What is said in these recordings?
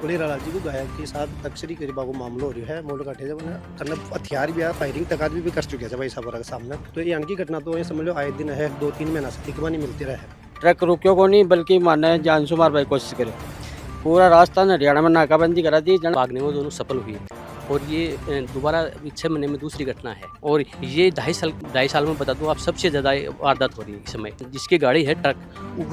Police राजी को गायक के साथ तस्करी के बाबू मामलो हो रहा है मोल काटे जब करना हथियार भी है फायरिंग तक आदमी भी कर चुके हैं भाई साहब के सामने। तो ये की घटना तो ये समझ लो आए दिन है 2-3 महीना से दिखवा नहीं मिलती रहे। ट्रक रुकियो को नहीं बल्कि माने जान से मारने की कोशिश करे। पूरा रास्ता हरियाणा में नाकाबंदी करा दी। भागने में दोनों सफल हुए और ये दोबारा 6 महीने में दूसरी घटना है। और ये 2.5 साल में बता दूं आप सबसे ज़्यादा वारदात हो रही है इस समय। जिसकी गाड़ी है ट्रक,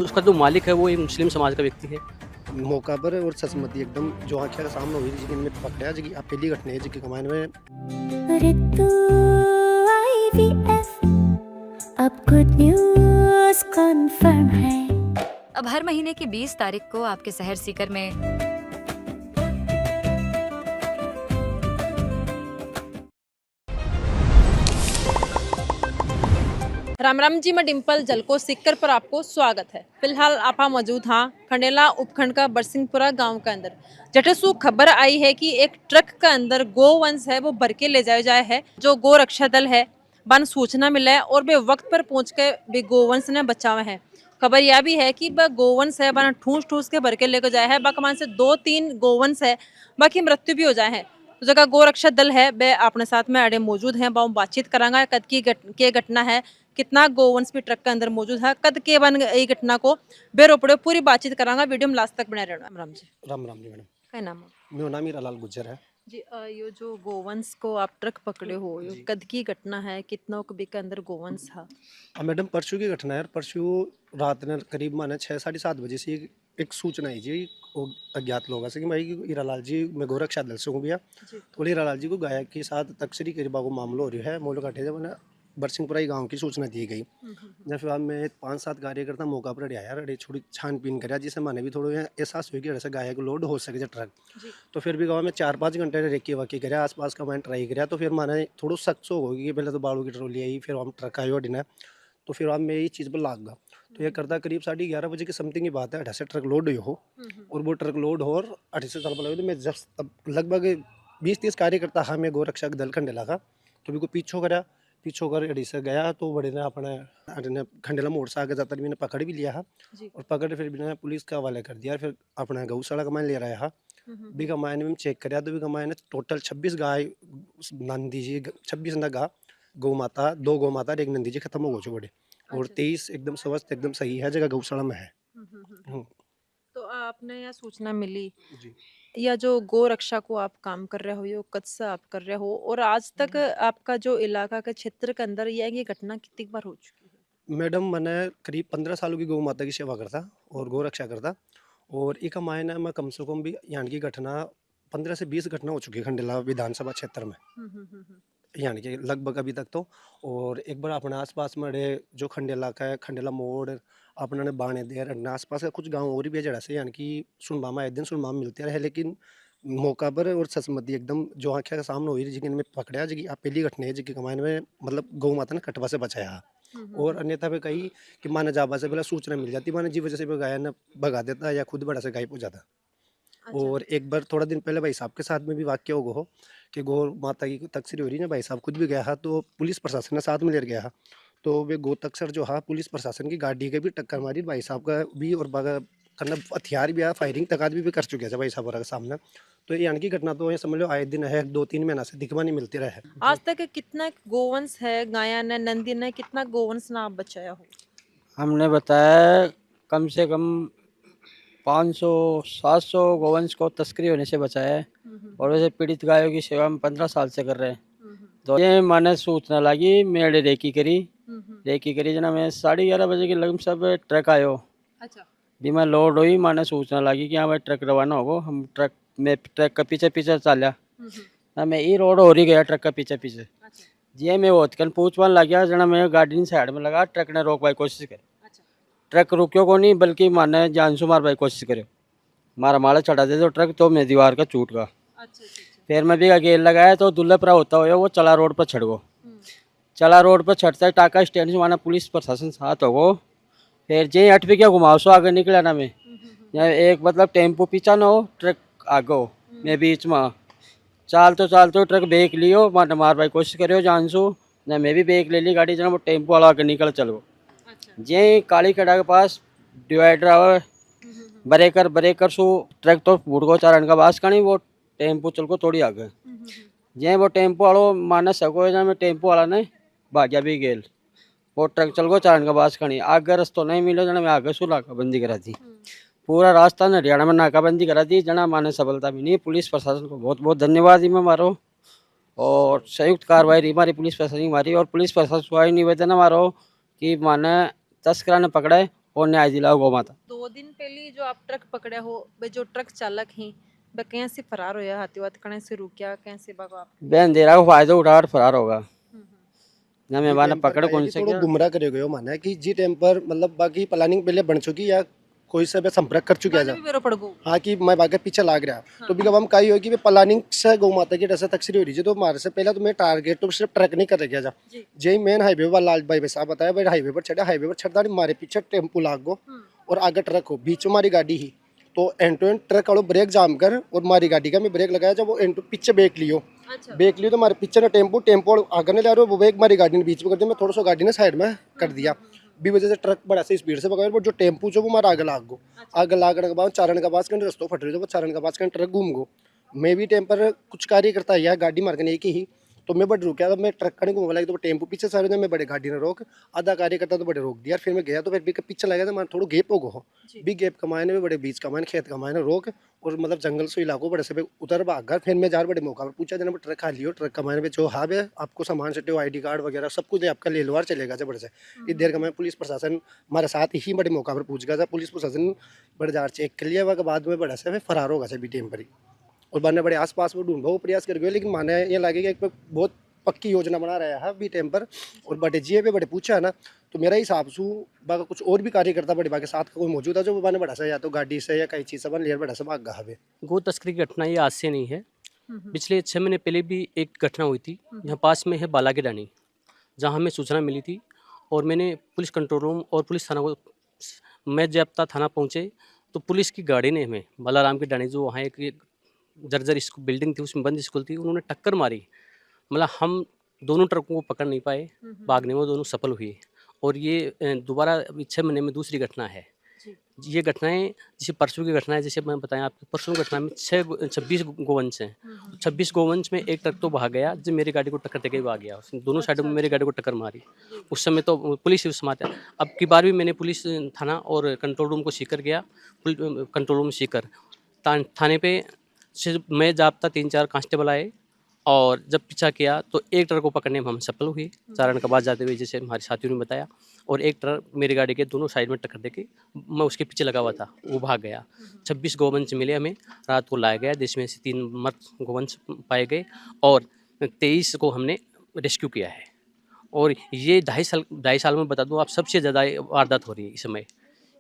उसका जो मालिक है वो एक मुस्लिम समाज का व्यक्ति है। मौका पर और सचमती एकदम जो आँखें का सामने हुई जिनमें इनमें पकड़ा जी आप पहली घटना है जिनके कमाने में अब गुड न्यूज़ कंफर्म है। अब हर महीने की 20 तारीख को आपके शहर सीकर में राम राम जी, मैं डिम्पल जलको सिक्कर पर आपको स्वागत है। फिलहाल आप मौजूद हाँ खंडेला उपखंड का बरसिंहपुरा गांव के अंदर। जटेसू खबर आई है कि एक ट्रक का अंदर गोवंश है वो भर के ले जाया है। जो गो रक्षा दल है बन सूचना मिला है और वे वक्त पर पहुंच के भी गोवंश ने बचावा है। खबर यह भी है कि वह गोवंश है बना ठूस के भर के लेकर जाए है। बकमान से 2-3 गोवंश है बाकी मृत्यु भी हो जाए है। तो जगह गो रक्षा दल है वे अपने साथ में अड़े मौजूद हैं। बातचीत करांगा कद की घटना है, कितना गोवंश भी ट्रक के अंदर मौजूद है, कद के बन ये घटना को बेरोपड़े पूरी बातचीत करांगा। वीडियो में लास्ट तक बने रहना। राम जी। राम राम जी मैडम। क्या नाम है? मेरा नाम हीरालाल गुज्जर है जी। ये जो गोवंश को आप ट्रक पकड़े हो, ये कद की घटना है, कितना के के अंदर गोवंश था? मैडम परसों की घटना है। परसों रात ने करीब माने 6-7:30 बजे से एक सूचना आई जी अज्ञात लोगों से कि भाई हीरालाल जी मैं गोरक्षा दल से हूँ भैया। तो हीरालाल जी को गायक के साथ तस्करी के बाबू मामलो हो रहा है मोल काटे जब बरसिंहपुरा गांव की सूचना दी गई। जब फिर में 5-7 कार्यकर्ता मौका पर आया अरे थोड़ी छानबीन करा जिससे माने भी थोड़ा एहसास हुई कि ऐसे गायक लोड हो सके ट्रक। तो फिर भी गाँव में 4-5 घंटे रेकी वाकी कराया आसपास का मैंने ट्राई कराया। तो फिर माने थोड़ा सख्त होगी कि पहले तो बालू की ट्रोली आई फिर हम ट्रक आयो डिना। तो फिर हम यही चीज़ पर लाग गया। तो ये करता करीब 11:30 बजे की समथिंग की बात है। 28 ट्रक लोड हुई हो और वो ट्रक लोड हो और 28 साल पर लगे। तो मैं जब लगभग 20-30 कार्यकर्ता हाँ मैं गोरक्षक दल खंडेला का तो भी को पीछो कर अड़ी से गया। तो बड़े ने अपने खंडेला मोड़ से आगे जाता मैंने पकड़ भी लिया है और पकड़ फिर भी पुलिस के हवाले कर दिया। फिर अपना गौशाला का मैं ले रहा है भी कमायने में चेक कराया। तो भी कमायने टोटल 26 गाय नंदी जी 26 नगा गौ माता 2 गौ माता और 1 नंदी जी खत्म हो गए बड़े और 23 एकदम स्वस्थ एकदम सही है जगह गौशाला में है। तो आपने यह सूचना मिली जी या जो गो रक्षा को आप काम कर रहे हो ये कद से आप कर रहे हो और आज तक आपका जो इलाका के क्षेत्र के अंदर ये घटना कितनी बार हो चुकी है? मैडम मैंने करीब 15 सालों की गौ माता की सेवा करता और गौ रक्षा करता और एक मायने में कम से कम भी यहाँ की घटना 15 से 20 घटना हो चुकी है खंडेला विधानसभा क्षेत्र में यानी कि लगभग अभी तक तो। और एक बार अपने आसपास में जो खंडेला का है खंडेला मोड़ अपने ने बाणे देर आसपास का कुछ गांव और भी जड़ा से यानी कि सुनबामा एक दिन सुनबामा मिलते रहे। लेकिन मौका पर और सचमती एकदम जो आँखें का सामने हुई जिनमें इनमें पकड़ा जी आप पहली घटना है जिनकी कमाने में मतलब गौ माता ने कटवा से बचाया। और अन्यथा पे कही कि माने जाबा से पहले सूचना मिल जाती माने जी वजह से गाय ने भगा देता या खुद बड़ा से गायब हो जाता। और एक बार थोड़ा दिन पहले भाई साहब के साथ में भी वाक्य हो गो कि गौ माता की तस्करी हो रही है। भाई साहब खुद भी गया है तो पुलिस प्रशासन ने साथ में ले गया है। तो वे गो तस्कर जो है पुलिस प्रशासन की गाड़ी के भी टक्कर मारी भाई साहब का भी और करना हथियार भी है फायरिंग तक आदमी भी कर चुके हैं भाई साहब के सामने। तो ये की घटना तो ये समझ लो आए दिन है 2-3 महीना से दिखवा नहीं मिलती रहे। आज तक कितना गोवंश है गाया ने नंदी ने कितना गोवंश ना आप बचाया हो? हमने बताया कम से कम 500-700 गोवंश को तस्करी होने से बचाया है और वैसे पीड़ित गायों की सेवा हम 15 साल से कर रहे हैं। तो ये मैंने सूचना लगी मेरे रेकी करी जना मैं 11:30 बजे के लगभग सब ट्रक आयो। अच्छा। भी मैं लोड हुई मैंने सूचना लगी कि हाँ भाई ट्रक रवाना होगो। हम ट्रक में ट्रक का पीछे चलिया। मैं ये रोड हो रही गया ट्रक का पीछे जी मैं वो पूछवान लग गया जना मैं गाड़ी साइड में लगा ट्रक ने रोक भाई कोशिश कर। ट्रक रुकियो को नहीं बल्कि माने जान से मार भाई कोशिश करे मारा माला चढ़ा दे तो ट्रक तो मैं दीवार का चूट गया। फिर मैं भी गेल लगाया तो दुल्लभरा होता हुआ वो चला रोड पर छड़ गो। चला रोड पर छटता है टाका स्टैंड से माना पुलिस प्रशासन साथ हो। फिर जे 8 पे क्या घुमाओ सो आगे निकला ना मैं एक मतलब टेम्पो पीछा ना हो ट्रक आगे हो मैं बीच में चाल तो ट्रक ब्रेक लियो मार भाई कोशिश करो जानसू ना मैं भी ब्रेक ले ली गाड़ी जना वो टेम्पो वाला आगे निकल चलो। जे काली खड़ा के पास डिवाइडर आवे ब्रेकर ब्रेकर सो ट्रक तो फूट गो चारण का बास कणी वो टेम्पो चल को थोड़ी आगे जे वो टेम्पो वालो माने सको जा में टेम्पो वाला ने भाग्या भी गेल वो ट्रक चल गो चारण का बास कणी आगे रस्तो नहीं मिलो जना में आगे सु नाकाबंदी करा दी पूरा रास्ता ने हरियाणा में नाकाबंदी करा दी जना माने सफलता भी नहीं। पुलिस प्रशासन को बहुत बहुत धन्यवाद मैं मारो और संयुक्त कार्रवाई रही हमारी पुलिस प्रशासन की हमारी और पुलिस प्रशासन को आई निवेदन हमारो कि माने तस्करा ने पकड़े और न्याय दिलाओ गौ माता। 2 दिन पहले जो आप ट्रक पकड़े हो वे जो ट्रक चालक हैं वह कहीं से फरार होया हाथीवाद कने से रुकिया कहीं से भागो आप बहन दे रहा को फायदा उठाकर फरार होगा ना मैं माने पकड़ कौन से थोड़ा गुमराह करे गयो माना है कि जी टाइम पर मतलब बाकी प्लानिंग पहले बन चुकी या कोई से भी संपर्क कर चुकी है जा भी मेरे पड़ गो हाँ कि मैं बागे पीछे लाग रहा तो भी कब हम कही हो कि प्लानिंग से गौ माता की डर तक हो रही है तो हमारे से पहले तो मैं टारगेट तो सिर्फ ट्रक नहीं कर रहा जा जे मेन हाईवे पर लाल भाई साहब बताया भाई हाईवे पर चढ़ा हाईवे पर चढ़ता नहीं मारे पीछे टेम्पो लाग गो और आगे ट्रक हो बीच में हमारी गाड़ी ही तो एंड टू एंड ट्रक वालों ब्रेक जाम कर और हमारी गाड़ी का मैं ब्रेक लगाया जब वो एंड पीछे ब्रेक लियो ब्रेक लियो तो हमारे पीछे ना टेम्पो आगे नहीं ला रहे वो ब्रेक हमारी गाड़ी ने बीच में कर दिया मैं थोड़ा सा गाड़ी ने साइड में कर दिया भी वजह से ट्रक बड़ा से स्पीड से पकड़ वो जो टेम्पो जो वो हमारा आगे लाग गो आगे लागने के बाद चारण का पास कहीं रस्तों फट रही तो वो चारण का पास कहीं ट्रक घूम गो मैं भी टाइम पर कुछ कार्य करता है गाड़ी मार के एक ही तो मैं बड़े रुका मैं ट्रक का नहीं घूमने लगा तो टेम्पो पीछे सारे मैं बड़े गाड़ी ने रोक आधा कार्य करता तो बड़े रोक दिया फिर मैं गया तो फिर भी पीछे लगा था मैं थोड़ा गेप हो गो भी गेप कमाने में बड़े बीच कमाने खेत कमाने रोक और मतलब जंगल से इलाकों बड़े से उतर भाग गया फिर मैं जार बड़े मौका पर पूछा जना ट्रक खा लियो ट्रक कमाने में जो हाँ है आपको सामान सटे ID कार्ड वगैरह सब कुछ आपका ले लो चलेगा जब बड़े से इस देर का मैं पुलिस प्रशासन हमारे साथ ही बड़े मौका पर पूछ गया था पुलिस प्रशासन बड़े जार चेक कर लिया के बाद में बड़ा से फरार होगा भी टाइम पर ही और बने बड़े आसपास में ढूंढो प्रयास कर गए लेकिन माने ये लगे कि एक बहुत पक्की योजना बना रहा है बी टाइम पर और बड़े जीए पे बड़े पूछा है ना तो मेरा हिसाब से बाकी कुछ और भी कार्य करता बड़े बाकी साथ का कोई मौजूद है जो बने बड़ा सा या तो गाड़ी से या कई चीज़ से बन लिया बड़ा सा भाग गया है। गो तस्करी की घटना ये आज से नहीं है, पिछले 6 महीने पहले भी एक घटना हुई थी। यहाँ पास में है बाला की डानी, जहाँ हमें सूचना मिली थी और मैंने पुलिस कंट्रोल रूम और पुलिस थाना को मैं जब तक थाना पहुँचे तो पुलिस की गाड़ी ने हमें बालाराम की डानी जो वहाँ एक जर्जर स्कूल बिल्डिंग थी उसमें बंद स्कूल थी उन्होंने टक्कर मारी। मतलब हम दोनों ट्रकों को पकड़ नहीं पाए, भागने में दोनों सफल हुए और ये दोबारा 6 महीने में दूसरी घटना है। ये घटनाएं जैसे परसों की घटना है, जैसे मैं बताया आपको परसों की घटना में 26 गोवंश हैं। 26 गोवंश में एक ट्रक तो भाग गया जो मेरी गाड़ी को टक्कर देके ही भाग गया, उसने दोनों साइडों में मेरी गाड़ी को टक्कर मारी। उस समय तो पुलिस ही उसमें आता। अब की बार भी मैंने पुलिस थाना और कंट्रोल रूम को सीकर गया, कंट्रोल रूम सीकर थाने पे मैं जाबता 3-4 कांस्टेबल आए और जब पीछा किया तो एक ट्रक को पकड़ने में हम सफल हुए चारण का बाद जाते हुए, जैसे हमारे साथियों ने बताया। और एक ट्रक मेरी गाड़ी के दोनों साइड में टक्कर देके मैं उसके पीछे लगा हुआ था, वो भाग गया। 26 गोवंश मिले हमें, रात को लाया गया जिसमें से 3 मर्द गोवंश पाए गए और 23 को हमने रेस्क्यू किया है। और ये 2.5 साल में बता दूँ आप सबसे ज़्यादा वारदात हो रही है इस समय,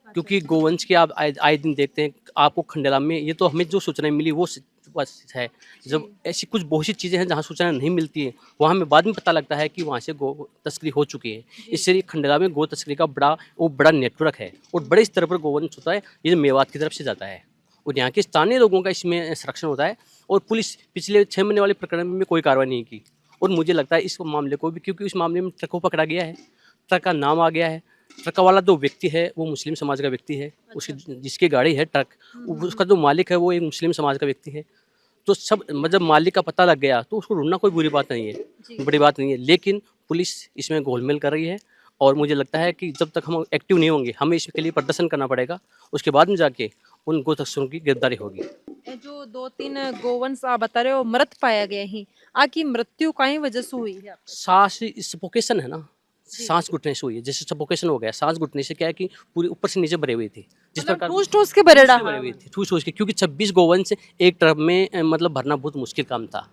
क्योंकि गोवंश के आप आए दिन देखते हैं। आपको खंडेला में ये तो हमें जो सूचनाएं मिली वो बस है, जब ऐसी कुछ बहुत सी चीज़ें हैं जहाँ सूचना नहीं मिलती है वहाँ हमें बाद में पता लगता है कि वहाँ से गो तस्करी हो चुकी है। इससे खंडेला में गो तस्करी का बड़ा नेटवर्क है और बड़े स्तर पर गोवंश होता है, ये मेवात की तरफ से जाता है और यहाँ के स्थानीय लोगों का इसमें संरक्षण होता है। और पुलिस पिछले 6 महीने वाले प्रकरण में कोई कार्रवाई नहीं की और मुझे लगता है इस मामले को भी, क्योंकि इस मामले में ट्रक को पकड़ा गया है, ट्रक का नाम आ गया है, ट्रक वाला जो व्यक्ति है वो मुस्लिम समाज का व्यक्ति है, उसकी जिसकी गाड़ी है ट्रक उसका जो मालिक है वो एक मुस्लिम समाज का व्यक्ति है। तो सब मतलब मालिक का पता लग गया तो उसको ढूंढना कोई बुरी बात नहीं है, बड़ी बात नहीं है। लेकिन पुलिस इसमें घोलमेल कर रही है और मुझे लगता है कि जब तक हम एक्टिव नहीं होंगे हमें इसके लिए प्रदर्शन करना पड़ेगा, उसके बाद में जाके उन गो तस्करों की गिरफ्तारी होगी। ये जो 2-3 गोवंश आप बता रहे हो मृत पाया गया ही, आकी मृत्यु काई वजह से हुई है? सांस सफोकेशन है ना, सांस घुटने से हुई है। जैसे सफोकेशन हो गया, सांस घुटने से क्या है कि पूरी ऊपर से नीचे भरे हुई थी, जिस प्रकार ठूस के बरेड़ा भरे हुई थी, ठूस के, क्योंकि 26 गोवंश एक ट्रक में मतलब भरना बहुत मुश्किल काम था।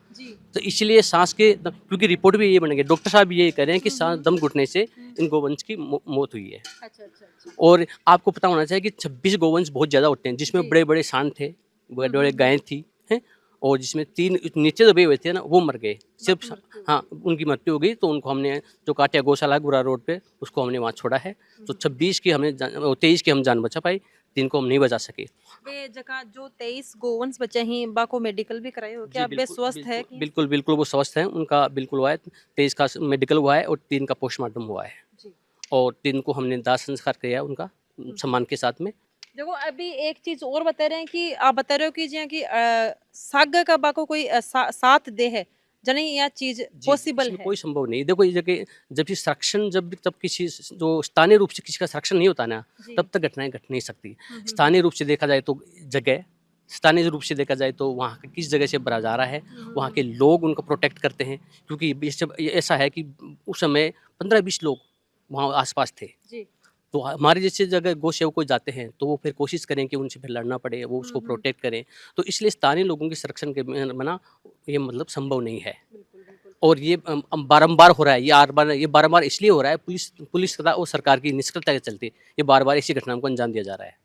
तो इसलिए सांस के, क्योंकि रिपोर्ट भी ये बन गई, डॉक्टर साहब भी ये कह रहे हैं कि सांस दम घुटने से इन गोवंश की मौत हुई है। और आपको पता होना चाहिए कि 26 गोवंश बहुत ज़्यादा होते हैं, जिसमें बड़े बड़े सांड थे, बड़े बड़े गायें थी हैं, और जिसमें 3 नीचे दबे हुए थे ना वो मर गए सिर्फ। हाँ, उनकी मृत्यु हो गई तो उनको हमने जो काटिया गौशाला गुरा रोड पे उसको हमने वहाँ छोड़ा है। तो 26 की हमने 23 की हम जान बचा पाई, 3 को हम नहीं बचा सके। वे जगह जो 23 गोवंश बचे हैं बा को मेडिकल भी कराए हो क्या? वे स्वस्थ है कि? बिल्कुल बिल्कुल वो स्वस्थ हैं, उनका बिल्कुल हुआ है। 23 का मेडिकल हुआ है और 3 का पोस्टमार्टम हुआ है और 3 को हमने दाह संस्कार किया उनका सम्मान के साथ में। देखो अभी एक चीज और बता रहे हैं कि आप बता रहे हो कि जियां कि सागा का बाको कोई साथ दे है जने यह चीज जी, पॉसिबल इसमें है। कोई संभव नहीं। देखो ये जगह जब भी संरक्षण जब किसी जो स्थानीय रूप से किसी का संरक्षण नहीं होता ना, जी। तब तक घटनाएं घट नहीं सकती। स्थानीय रूप से देखा जाए तो जगह, स्थानीय रूप से देखा जाए तो वहाँ का किस जगह से भरा जा रहा है, वहाँ के लोग उनको प्रोटेक्ट करते हैं, क्योंकि ये ऐसा है कि उस समय 15-20 लोग वहाँ आसपास थे। जी। तो हमारे जैसे जगह गौ सेवक को जाते हैं तो वो फिर कोशिश करें कि उनसे फिर लड़ना पड़े, वो उसको प्रोटेक्ट करें। तो इसलिए स्थानीय लोगों के संरक्षण के बिना ये मतलब संभव नहीं है। और ये बारंबार हो रहा है, ये बारंबार इसलिए हो रहा है, पुलिस तथा और सरकार की निष्क्रियता के चलते ये बार-बार ऐसी घटनाओं को अंजाम दिया जा रहा है।